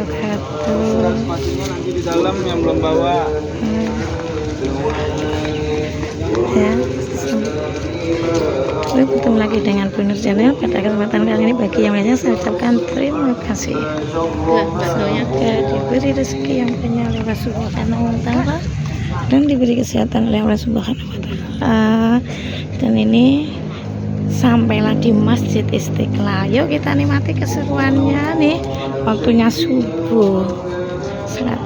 wabarakatuh. Nanti di dalam yang belum bawa. Ya. Lalu ketemu lagi dengan Bu Nur Channel. Pada kesempatan kali ini bagi yang lainnya saya ucapkan terima kasih. Semoga diberi rezeki yang banyak oleh Allah Subhanahu wa Ta'ala dan diberi kesehatan oleh Allah Subhanahu wa Ta'ala. Dan ini sampailah di Masjid Istiqlal. Yuk kita nikmati keseruannya nih. Waktunya subuh. Salat.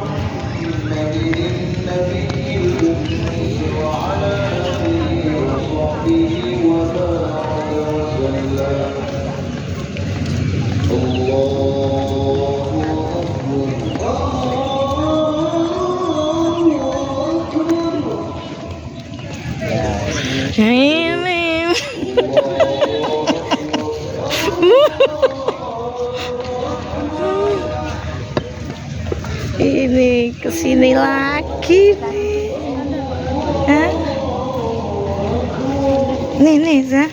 Ini ini kesini lagi nih. Hah? Nih Zah.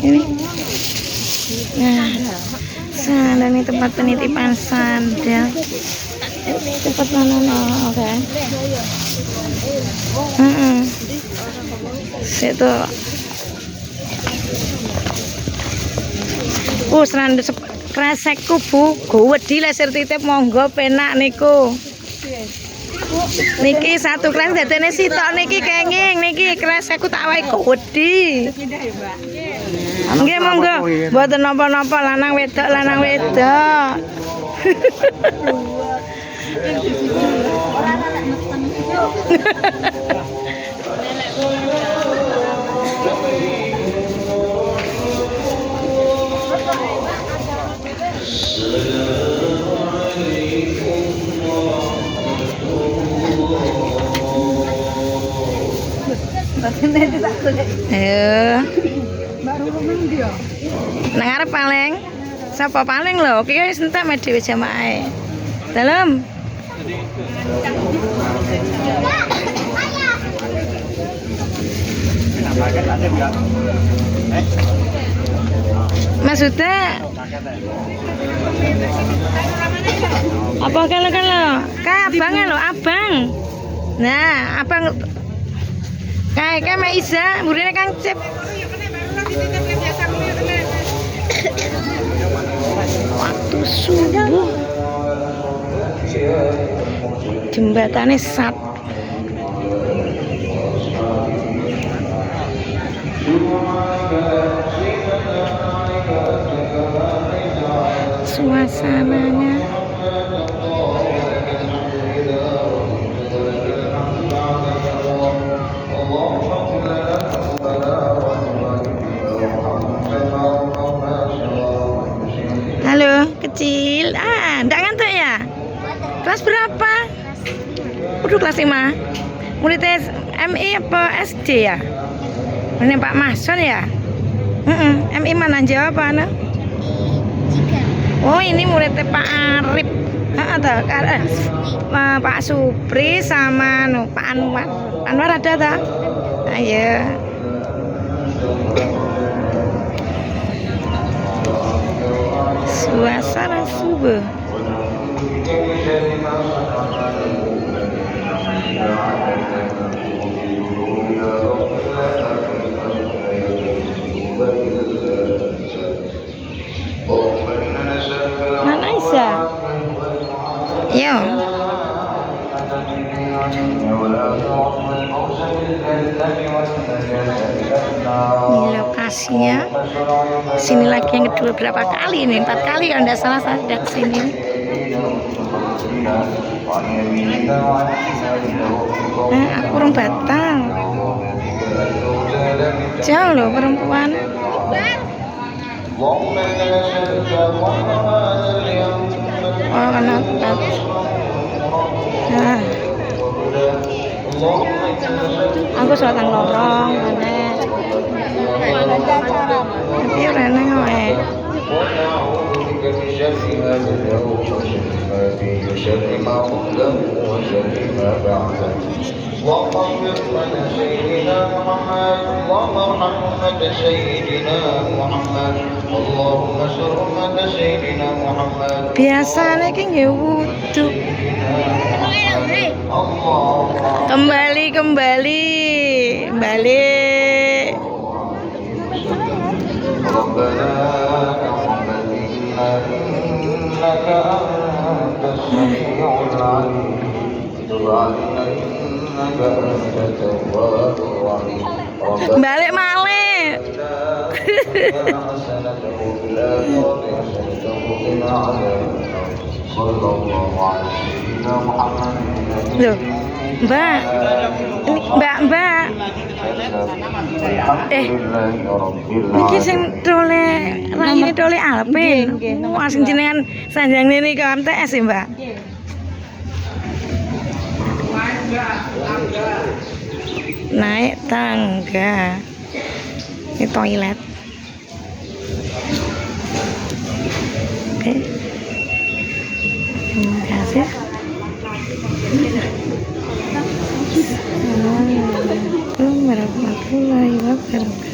Ini. Nah, dan ini tempat penitipan sandal. Tempat mana oke. Situ. Serandus kresekku Bu, gowedi lesir titip monggo penak niku. Niki satu kres dadene sitok niki kenging niki kresekku tak wae gowedi. Nggih monggo, mboten napa-napa lanang wedok. Ayo. Nang arep paling. Sapa paling lho? Iki wis entek me dhewe jamaahe. Dalem. Maksudnya apa kalau kayak abangnya lo abang. Nah abang kayak Mak Iza muridnya Kang Cip. Waktu subuh jembatannya sat. Suasananya halo kecil ndak ngantuk ya? Kelas berapa? Udah kelas 5 murid MI apa SD ya? Ini Pak Mason ya? MI mana jawab apa? Oh ini muridnya Pak Arif Pak Supri sama Pak Anwar ada tak? Ayo suasana subuh. Mana Isa? Yo. Ini lokasinya. Sini lagi yang kedua berapa kali ini? 4 kali kalau tidak salah saya sudah kesini. Aku orang Batang. Jauh loh perempuan. Oh karena aku suatang lorong mana tapi rene ngoe ونعوذ بك من شر هذا اليوم وشر ما فيه وشر ما قبله وشر ما بعده. اللهم اغفر لنا سيدنا محمد، اللهم ارحم أمة سيدنا محمد، اللهم سر أمة سيدنا محمد. Biasanya ki nggih wudu. Kembali. ربنا تقبل منا إنك أنت السميع العليم تب علينا إنك أنت التواب الرحيم. Balik malih. حسنة وفي الآخرة حسنة وقنا عذاب النار. صلى الله على سيدنا محمد. Loh, Mbak. Mbak. Iki sing tole rayine tole Alpin. Wah sing jenengan sanjang niki ke MTS ya, Mbak. Naik tangga. Ini toilet. Oke. Terima kasih. Assalamualaikum warahmatullahi wabarakatuh.